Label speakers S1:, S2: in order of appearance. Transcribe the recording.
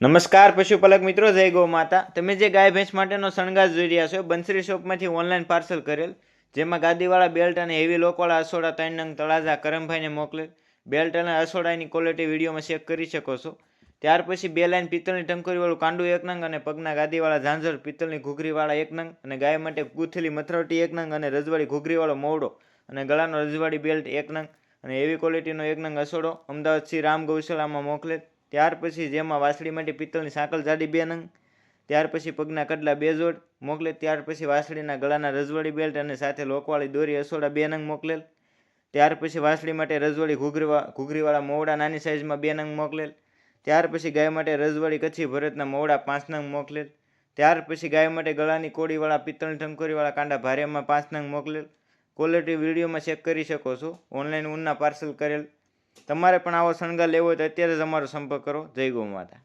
S1: નમસ્કાર પશુપાલક મિત્રો, જય ગૌ માતા। તમે જે ગાય ભેંસ માટેનો શણગાર જોઈ રહ્યા છો બંસરી શોપમાંથી ઓનલાઈન પાર્સલ કરેલ, જેમાં ગાદીવાળા બેલ્ટ અને હેવી લોકવાળા અસોડા 3 નંગ તળાજા કરમભાઈને મોકલેલ। બેલ્ટ અને અસોડાની ક્વોલિટી વિડીયોમાં ચેક કરી શકો છો। ત્યાર પછી 2 લાઈન પિત્તળની ટંકોરીવાળું કાંડું 1 નંગ અને પગના ગાદીવાળા ઝાંઝર પિત્તળની ઘૂઘરીવાળા 1 નંગ અને ગાય માટે ગૂંથેલી મથરાવટી 1 નંગ અને રજવાડી ઘૂઘરીવાળો મોવડો અને ગળાનો રજવાડી બેલ્ટ 1 નંગ અને હેવી ક્વોલિટીનો 1 નંગ અસોડો અમદાવાદથી રામ ગૌશાળામાં મોકલેલ। ત્યાર પછી જેમાં વાસળી માટે પિત્તળની સાંકળ જાડી 2 નંગ, ત્યાર પછી પગના કડલા 2 જોડ મોકલેલ। ત્યાર પછી વાસળીના ગળાના રજવાડી બેલ્ટ અને સાથે લોકવાળી દોરી અસોડા 2 નંગ મોકલેલ। ત્યાર પછી વાસળી માટે રજવાડી ઘૂઘરીવાળા મોવડા નાની સાઇઝમાં 2 નંગ મોકલેલ। ત્યાર પછી ગાય માટે રજવાડી કચ્છી ભરતના મોવડા 5 નંગ મોકલેલ। ત્યાર પછી ગાય માટે ગળાની કોડીવાળા પિત્તળની ટંકોરીવાળા કાંડા ભારેમાં 5 નંગ મોકલેલ। ક્વોલિટી વિડીયોમાં ચેક કરી શકો છો। ઓનલાઈન ઊનના પાર્સલ કરેલ। તમારે પણ આવો શણગાર લેવો હોય તો અત્યારે જ અમારો સંપર્ક કરો। જય ગૌ માતા।